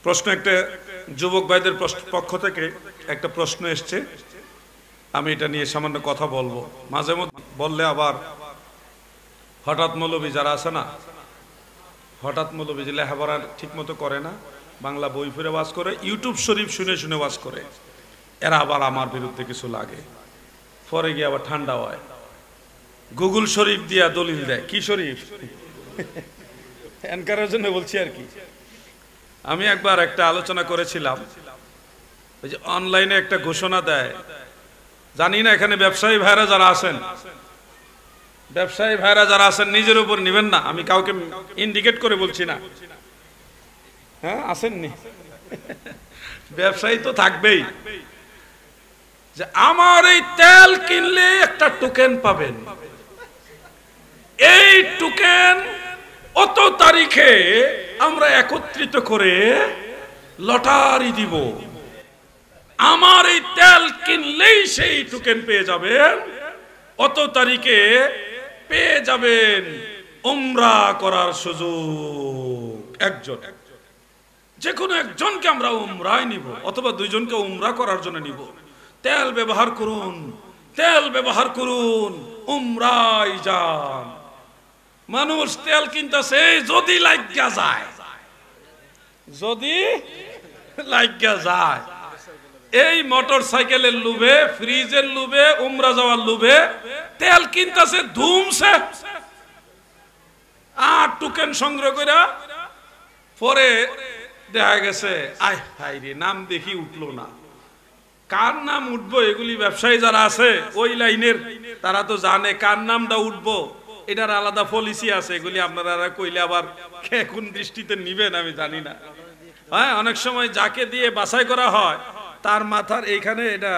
প্রশ্ন একটা যুবক ভাইদের পক্ষ থেকে একটা প্রশ্ন এসছে, আমি এটা নিয়ে সামান্য কথা বলবো। মাঝে মধ্যে বললে আবার হঠাৎ মৌলবী যারা আছে না, হঠাৎ মৌলবী যে লেখাপড়া ঠিক মতো করে না, বাংলা বই ফিরে ওয়াজ করে, ইউটিউব শরীফ শুনে শুনে ওয়াজ করে, এরা আবার আমার বিরুদ্ধে কিছু লাগে, পরে গিয়ে আবার ঠান্ডা হয়, গুগল শরীফ দিয়া দলিল দেয়। কি শরীফ এনকারের জন্য বলছি আর কি। আমি একবার একটা আলোচনা করেছিলাম, ওই যে অনলাইনে একটা ঘোষণা দেয়, জানি না এখানে ব্যবসায়ী ভাইরা যারা আছেন, ব্যবসায়ী ভাইরা যারা আছেন নিজের উপর নিবেন না, আমি কাউকে ইন্ডিকেট করে বলছি না, হ্যাঁ আসেননি, ব্যবসায়ী তো থাকবেই, যে আমার এই তেল কিনলে একটা টোকেন পাবেন, এই টোকেন অত তারিখে আমরা একত্রিত করে লটারি দিব, আমার এই তেল কিনলেই সেই টোকেন পেয়ে যাবেন, অত তারিখে পেয়ে যাবেন উমরা করার সুযোগ। একজন, যে কোনো একজনকে আমরা উমরায় নিব, অথবা দুইজনকে উমরা করার জন্য নিব। তেল ব্যবহার করুন, তেল ব্যবহার করুন, উমরায় যান। মানুষ তেল কিনতেছে যদি লাগিয়া যায়, যদি লাগিয়া যায়, এই মোটর সাইকেলের লোভে, ফ্রিজের লোভে, উমরা যাওয়ার লোভে তেল কিনতেছে ধুমছে, আর টোকেন সংগ্রহ করে পরে দেখা গেছে আয় হায় রে, নাম দেখি উঠলো না, কার নাম উঠবো, এগুলি ব্যবসায়ী যারা আছে ওই লাইনের তারা তো জানে কার নামটা উঠবো, এটার আলাদা পলিসি আছে, এগুলি আপনারা কইলে আবার কোন দৃষ্টিতে নিবেন আমি জানি না। হ্যাঁ, অনেক সময় যাকে দিয়ে বাছাই করা হয় তার মাথার এইখানে এটা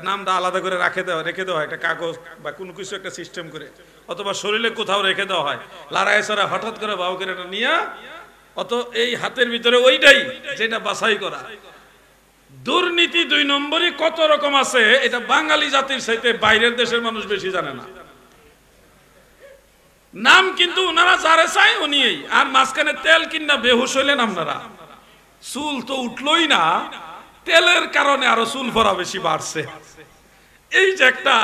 নামটা আলাদা করে রেখে দেওয়া হয়, একটা কাগজ বা কোনো কিছু একটা সিস্টেম করে, অথবা শরীরে কোথাও রেখে দেওয়া হয়, লড়াই ছাড়া হঠাৎ করে বাবু করে এটা নিয়ে, অত এই হাতের ভিতরে ওইটাই যেটা বাছাই করা। দুর্নীতি দুই নম্বরই কত রকম আছে, এটা বাঙালি জাতির চাইতে বাইরের দেশের মানুষ বেশি জানে না। নাম কিন্তু ওনারা যারে চায় উনি, আর মাঝখানে তেল কিনা বেহুশ হইলেন আপনারা, চুল তো উঠলই না, তেলের কারণে আরো চুল পড়া বেশি বাড়ছে। এই যে একটা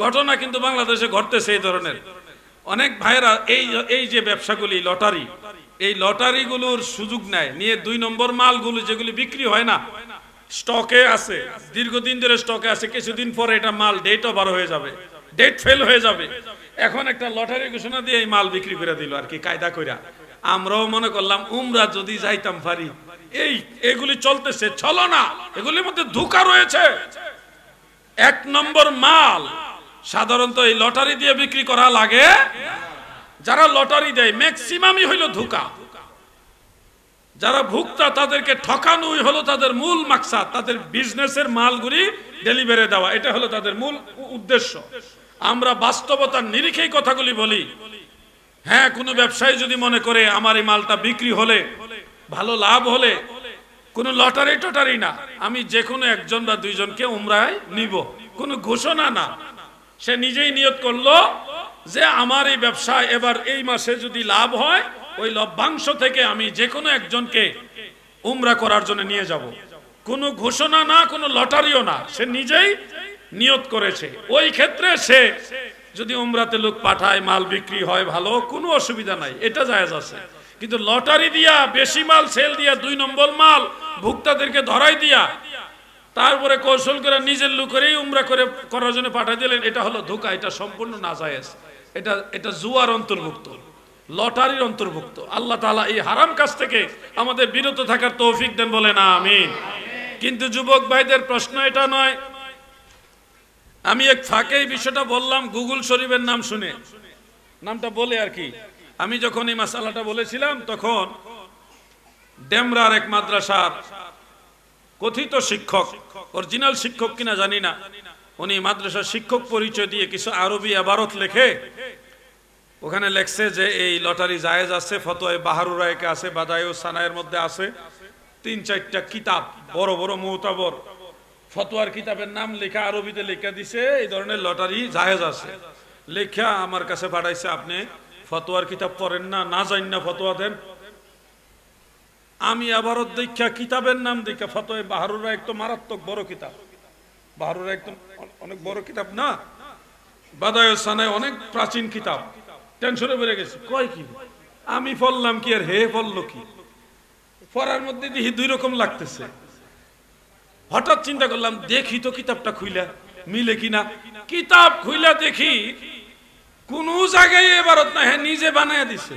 ঘটনা কিন্তু বাংলাদেশে ঘটতেছে, এই ধরনের অনেক ভাইরা এই যে ব্যবসাগুলি, লটারি, এই লটারি গুলোর সুযোগ নেয়, নিয়ে দুই নম্বর মালগুলো যেগুলি বিক্রি হয় না, স্টকে আছে, দীর্ঘদিন ধরে স্টকে আছে, কিছুদিন পরে এটা মাল ডেট ওভার হয়ে যাবে, ডেট ফেল হয়ে যাবে, এখন একটা লটারি ঘোষণা দিয়ে এই মাল বিক্রি করে দিল আর কি, কায়দা কইরা। আমরাও মনে করলাম উমরা যদি যাইতাম পারি, এগুলি চলতেছে, চলো না, এগুলির মধ্যে ধোঁকা রয়েছে। এক নম্বর মাল সাধারণত এই লটারি দিয়ে বিক্রি করা লাগে, যারা লটারি দেয় ম্যাক্সিমামই হইল ধোঁকা, যারা ভোক্তা তাদেরকে ঠকানোই হলো তাদের মূল মাকসাদ, তাদের বিজনেসের মালগুলি ডেলিভারি দেওয়া, এটা হলো তাদের মূল উদ্দেশ্য। আমরা বাস্তবতার নিরিখেই কথাগুলি বলি। হ্যাঁ, কোনো ব্যবসায়ী যদি মনে করে আমার এই মালটা বিক্রি হলে ভালো লাভ হলে, কোনো লটারি টটারি না, আমি যে কোনো একজন বা দুইজনকে উমরায় নিব, কোনো ঘোষণা না, সে নিজেই নিয়ত করলো যে আমার এই ব্যবসায় এবার এই মাসে যদি লাভ হয়, ওই লভ্যাংশ থেকে আমি যে কোনো একজনকে উমরা করার জন্য নিয়ে যাব। কোনো ঘোষণা না, কোনো লটারিও না, সে নিজেই নিয়ত করেছে। ওই ক্ষেত্রে সে যদি উমরাতে লোক পাঠায়, মাল বিক্রি হয় ভালো, কোনো অসুবিধা নাই, এটা জায়েজ আছে। কিন্তু লটারি দিয়া বেশি মাল সেল দিয়া, দুই নম্বর মাল ভোক্তাদেরকে ধরাই দিয়া, তারপরে কৌশল করে নিজের লোকেরই উমরা করে করার জন্য পাঠাই দিলেন, এটা হলো ধোঁকা, এটা সম্পূর্ণ নাজায়েজ, এটা জুয়ার অন্তর্ভুক্ত, লটারির অন্তর্ভুক্ত। আল্লাহ তাআলা এই হারাম কাজ থেকে আমাদের বিরত থাকার তৌফিক দেন, বলেন আমিন। কিন্তু যুবক ভাইদের প্রশ্ন এটা নয়, আমি এক ফাঁকে এই বিষয়টা বললাম, গুগল শরীফের নাম শুনে, নামটা বলে আর কি, আমি যখন এই মাসালাটা বলেছিলাম তখন ডেমরার এক মাদ্রাসার কথিত শিক্ষক, অরিজিনাল শিক্ষক কিনা জানি না, উনি মাদ্রাসার শিক্ষক পরিচয় দিয়ে কিছু আরবি ইবারত লেখে, ওখানে লেখছে যে এই লটারি জায়েজ আছে, ফতোয়া বাহারুর রায়কে আছে, বাদায়ুস সানায়ের মধ্যে আছে, 3-4টা কিতাব, বড় বড় মুতাবর ফতোয়ার কিতাবের নাম লেখা, আরবিতে লেখা দিছে এই ধরনের লটারি জায়েজ আছে, লেখা আমার কাছে পাঠাইছে, আপনি ফতোয়ার কিতাব পড়েন না, না জানেন না ফতোয়া দেন। আমি আবারও দেখা কিতাবের নাম দেখা ফতোয়ে বাহরুর রায় একদম মারাত্মক বড় কিতাব, বাহরুর রায় একদম অনেক বড় কিতাব না, বাদায়ে সানায় অনেক প্রাচীন কিতাব। টেনশনে বেড়ে গেছে, কয় কি আমি পড়লাম কি আর হে পড়লো কি, পড়ার মধ্যে দেখি দুই রকম লাগতেছে। হঠাৎ চিন্তা করলাম দেখি তো কিতাবটা খুইলা মিলে কিনা। কিতাব খুইলা দেখি কোন জায়গায় এবারত না, হ্যাঁ নিজে বানায় দিছে।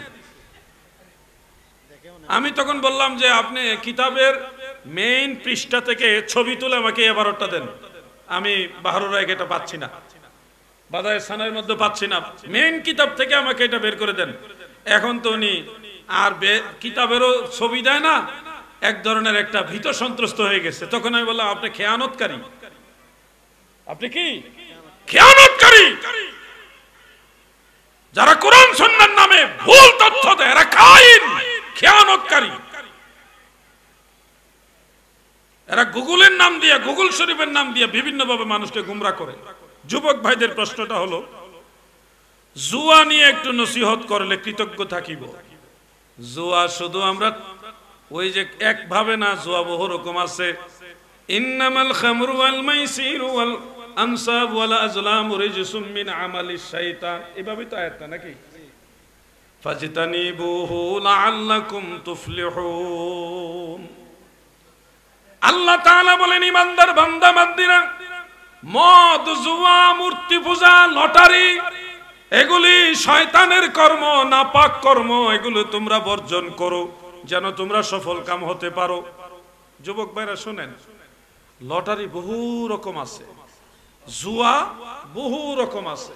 আমি তখন বললাম যে আপনি কিতাবের মেইন পৃষ্ঠা থেকে ছবি তুলে আমাকে এবারটা দেন, আমি বাহরুর রায় এটা পাচ্ছি না, বাদায়ে সানার মধ্যে পাচ্ছি না, মেইন কিতাব থেকে আমাকে এটা বের করে দেন। এখন তো উনি আর কিতাবেরও ছবি দেয় না, এক ধরনের একটা ভীত সন্ত্রস্ত হয়ে গেছে। তখন আমি বললাম আপনি খেয়ানতকারী, আপনি কি খেয়ানতকারী, যারা কোরআন সুন্নাহর নামে ভুল তথ্য দেয় এরা খাইন, খেয়ানতকারী। এরা গুগলের নাম দিয়ে, গুগল শরীফের নাম দিয়ে বিভিন্ন ভাবে মানুষকে গুমরা করে। যুবক ভাইদের প্রশ্নটা হলো, জুয়া নিয়ে একটু নসিহত করলে কৃতজ্ঞ থাকিব। জুয়া শুধু আমরা ওই যে এক ভাবে না, জুয়া বহু রকম আছে। ইন্নামাল খামরু ওয়াল মাইসিরু ওয়াল আনসাব ওয়াল আজলামু রিজসুম মিন আমালিশ শাইতান, এভাবে তো আয়াতটা নাকি, ফাজতানিবুহু লাআল্লাকুম তুফলিহুন। আল্লাহ তাআলা বলেন ঈমানদার বান্দা বান্দীরা, মদ, জুয়া, মূর্তি পূজা, লটারি এগুলি শয়তানের কর্ম, নাপাক কর্ম, এগুলো তোমরা বর্জন করো যেন তোমরা সফল কাম হতে পারো। যুবক ভাইরা শুনেন, লটারি বহু রকম আছে, জুয়া বহু রকম আছে।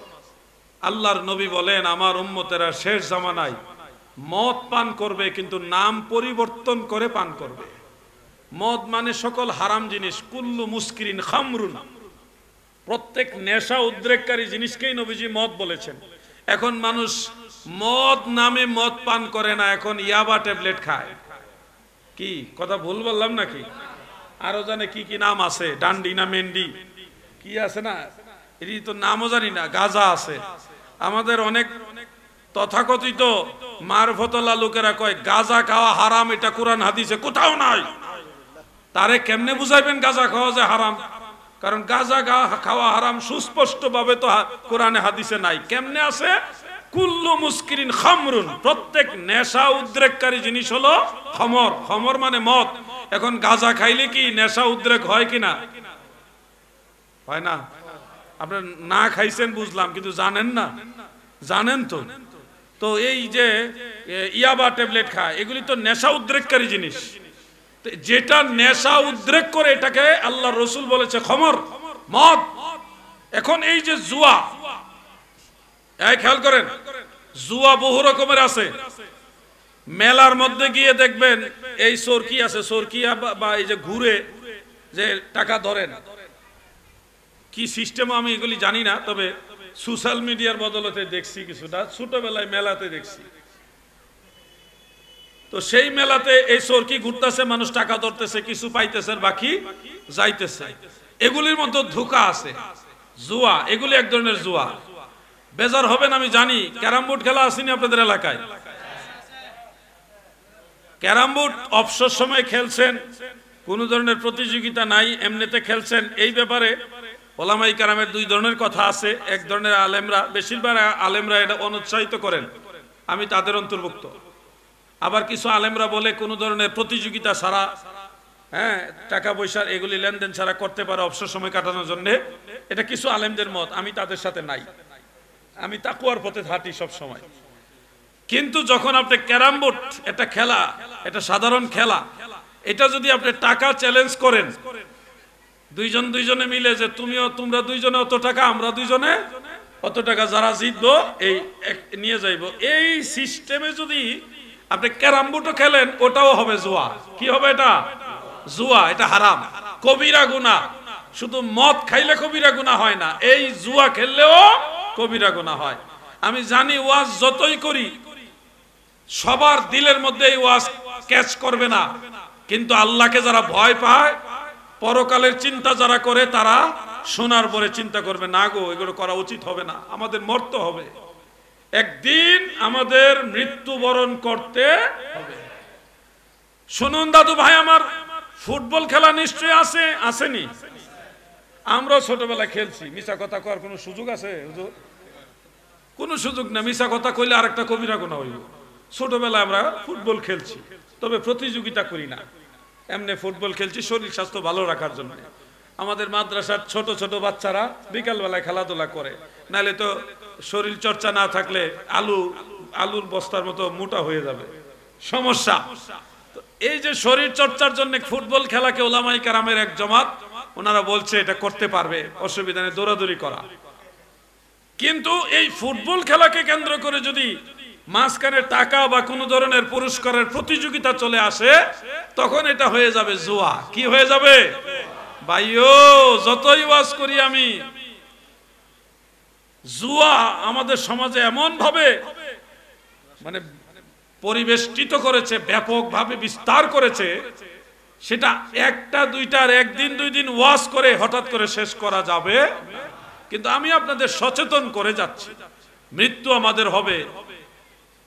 আল্লাহর নবী বলেন আমার উম্মতেরা শেষ জামানায় মদ পান করবে, কিন্তু নাম পরিবর্তন করে পান করবে। মদ মানে সকল হারাম জিনিস, কুল্লু মুস্কিরিন খামরুন, প্রত্যেক নেশা উদ্রেককারী জিনিসকেই নবীজি মদ বলেছেন। এখন মানুষ মদ নামে মদ পান করে না, এখন ইয়াবা ট্যাবলেট খায়। কি কথা ভুল বললাম নাকি? আরো জানে কি কি নাম আছে, ডান্ডি না মেন্ডি কি আছে না, এটি তো নামও জানি না, গাঁজা আছে। আমাদের অনেক তথাকথিত মারফতলা লোকেরা কয় গাঁজা খাওয়া হারাম, এটা কোরআন হাদিসে কোথাও নাই। তারে কেমনে বুঝাইবেন গাঁজা খাওয়া যে হারাম? কারণ গাঁজা খাওয়া হারাম সুস্পষ্ট ভাবে তো কোরআনে হাদিসে নাই। কেমনে আছে? কুল্লু মুস্কিরিন খামরুন, প্রত্যেক নেশা উদ্রেককারী জিনিস হলো খমর। খমর মানে মদ। এখন গাঁজা খাইলে কি নেশা উদ্রেক হয় কিনা? হয় না। আপনার না খাইছেন বুঝলাম, কিন্তু জানেন না, জানেন তো। তো এই যে ইয়াবা ট্যাবলেট খায়, এগুলি তো নেশা উদ্রেককারী জিনিস। যেটা নেশা উদ্রেক করে এটাকে আল্লাহ রসুল বলেছে খমর, মদ। এখন এই যে জুয়া, এই খেয়াল করেন, জুয়া বহু রকমের আছে। মেলার মধ্যে গিয়ে দেখবেন এই সরকি আছে, সরকিয়া বা এই যে ঘুরে যে টাকা ধরেন, কি সিস্টেম আমি এগুলি জানি না, তবে সোশ্যাল মিডিয়ার বদলতে দেখছি কিছুটা, ছোটবেলায় মেলাতে দেখছি। তো সেই মেলাতে এই সরকি ঘুরতেছে, মানুষ টাকা ধরতেছে, কিছু পাইতেছে, বাকি যাইতেছে। এগুলির মধ্যে ধোঁকা আছে, জুয়া। এগুলি এক ধরনের জুয়া। বেজার হবেন আমি জানি, ক্যারাম বোর্ড খেলা আসেনি আপনাদের এলাকায়? ক্যারাম বোর্ড অবসর সময় খেলছেন, কোন ধরনের প্রতিযোগিতা নাই, এমনিতে খেলছেন। এই ব্যাপারে ওলামাই কেরামের দুই ধরনের কথা আছে। এক ধরনের আলেমরা, বেশিরভাগ আলেমরা এটা অনুৎসাহিত করেন, আমি তাদের অন্তর্ভুক্ত। আবার কিছু আলেমরা বলে কোন ধরনের প্রতিযোগিতা ছাড়া, হ্যাঁ, টাকা পয়সার এগুলি লেনদেন ছাড়া করতে পারে অবসর সময় কাটানোর জন্য। এটা কিছু আলেমদের মত, আমি তাদের সাথে নাই। আমি তাকওয়ার পথে হাঁটি সব সময়। কিন্তু যখন আপনি ক্যারাম বোর্ড, এটা খেলা, এটা সাধারণ খেলা, এটা যদি আপনি টাকা চ্যালেঞ্জ করেন দুইজনে মিলে, যে তোমরা দুইজনে অত টাকা, আমরা দুইজনে অত টাকা, যারা জিতবো এই নিয়ে যাইব, এই সিস্টেমে যদি আপনি ক্যারাম বোর্ডও খেলেন, ওটাও হবে জুয়া। কি হবে? এটা জুয়া, এটা হারাম, কবিরা গুনাহ। শুধু মদ খাইলে কবিরা গুনাহ হয় না, এই জুয়া খেললেও কবিরা গুনাহ হয়। আমি জানি ওয়াজ যতই করি সবার দিলের মধ্যে এই ওয়াজ ক্যাচ করবে না, কিন্তু আল্লাহকে যারা ভয় পায়, পরকালের চিন্তা যারা করে, তারা শোনার পরে চিন্তা করবে না গো, এগুলো করা উচিত হবে না, আমাদের মরতে হবে, একদিন আমাদের মৃত্যুবরণ করতে হবে। শুনুন দাদু ভাই আমার, ফুটবল খেলা নিশ্চয়ই আছে, আসেনি? আমরা ছোটবেলায় খেলছি। মিছা কথা কওয়ার কোনো সুযোগ আছে হুজুর? কোনো সুযোগ না। মিছা কথা কইলে আরেকটা কবিরা গুনাহ হইব। ছোটবেলায় আমরা ফুটবল খেলছি, তবে প্রতিযোগিতা করি না। এমনি ফুটবল খেলছি শরীর স্বাস্থ্য ভালো রাখার জন্য। আমাদের মাদ্রাসার ছোট ছোট বাচ্চারা বিকালবেলায় খেলাধুলা করে, নাহলে তো শরীর চর্চা না থাকলে আলুর বস্তার মতো মোটা হয়ে যাবে, সমস্যা। তো এই যে শরীর চর্চার জন্য ফুটবল খেলাকে ওলামায়ে কেরামের এক জমাত ওনারা বলছে এটা করতে পারবে, অসুবিধা নেই, দৌড়াদৌড়ি করা। কিন্তু এই ফুটবল খেলাকে কেন্দ্র করে যদি মাঝখানে টাকা বা কোনো ধরনের পুরস্কারের প্রতিযোগিতা চলে আসে, তখন এটা হয়ে যাবে জুয়া। কি হয়ে যাবে ভাইও? যতই ওয়াজ করি আমি, জুয়া আমাদের সমাজে এমন ভাবে মানে পরিবেষ্টিত করেছে, ব্যাপকভাবে বিস্তার করেছে, সেটা একটা দুইটার একদিন দুই দিন ওয়াজ করে হঠাৎ করে শেষ করা যাবে। কিন্তু আমি আপনাদের সচেতন করে যাচ্ছি, মৃত্যু আমাদের হবে,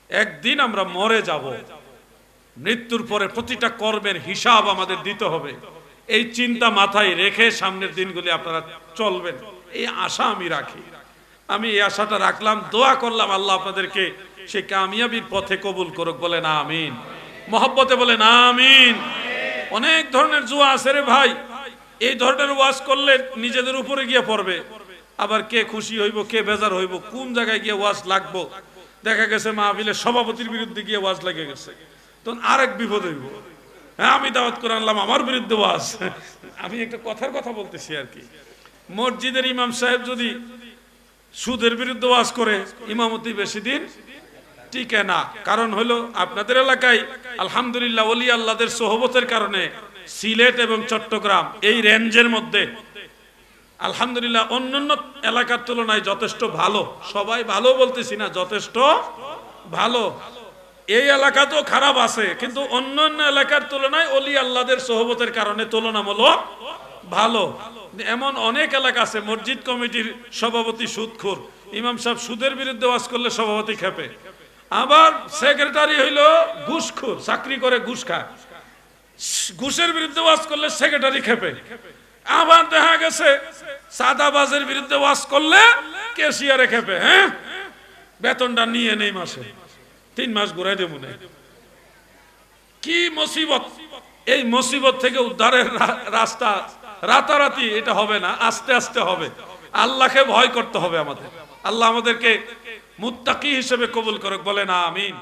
একদিন আমরা মরে যাব, মৃত্যুর পরে প্রতিটা কর্মের হিসাব আমাদের দিতে হবে। এই চিন্তা মাথায় রেখে সামনের দিনগুলি আপনারা চলবেন, এই আশা আমি রাখি। আমি এই আশাটা রাখলাম, দোয়া করলাম আল্লাহ আপনাদেরকে সেই কামিয়াবির পথে কবুল করুক। বলেন আমিন, মহব্বতে বলেন আমিন। অনেক ধরনের জুয়া আছে রে ভাই, এই ধরনের ওয়াজ করলে নিজেদের উপরে গিয়ে পড়বে, আবার কে খুশি হইব কে বেজার হইব, কোন জায়গায় গিয়ে ওয়াজ লাগবো। দেখা গেছে মাহফিলের সভাপতির বিরুদ্ধে গিয়ে ওয়াজ লেগে গেছে, তখন আরেক বিপদ হইব। হ্যাঁ, আমি দাওয়াত করে আনলাম, আমার বিরুদ্ধে ওয়াজ। আমি একটা কথার কথা বলতেছি আর কি। মসজিদের ইমাম সাহেব যদি সুদের বিরুদ্ধে ওয়াজ করে, ইমামতি বেশি দিন টিকে না। কারণ হলো আপনাদের এলাকায় আলহামদুলিল্লাহ ওলি আল্লাহদের সোহবতের কারণে সিলেট এবং চট্টগ্রাম এই রেঞ্জের মধ্যে আলহামদুলিল্লাহ অন্যান্য এলাকার তুলনায় যথেষ্ট ভালো। সবাই ভালো বলতেছি না, যথেষ্ট ভালো। এই এলাকা তো খারাপ আছে, কিন্তু অন্যান্য এলাকার তুলনায় ওলি আল্লাহদের সোহবতের কারণে তুলনামূলক ভালো। এমন অনেক এলাকা আছে মসজিদ কমিটির সভাপতি সুদখোর, ইমাম সাহেব সুদের বিরুদ্ধে ওয়াজ করলে সভাপতি খেপে, আবার সেক্রেটারি হইলো ঘুষখোর, চাকরি করে ঘুষ খায়, ঘুষের বিরুদ্ধে ওয়াজ করলে সেক্রেটারি খেপে। আবার দেখা গেছে সাদাবাজের বিরুদ্ধে ওয়াজ করলে ক্যাশিয়ারে খেপে। হ্যাঁ, বেতনটা নিয়ে নেই, মাসে 3 মাস ঘুরাই দেব না। কি মুসিবত! এই মুসিবত থেকে উদ্ধারের রাস্তা রাতারাতি এটা হবে না, আস্তে আস্তে হবে। আল্লাহকে ভয় করতে হবে আমাদের। আল্লাহ আমাদেরকে মুত্তাকি হিসেবে কবুল করুক। বলেন আমিন।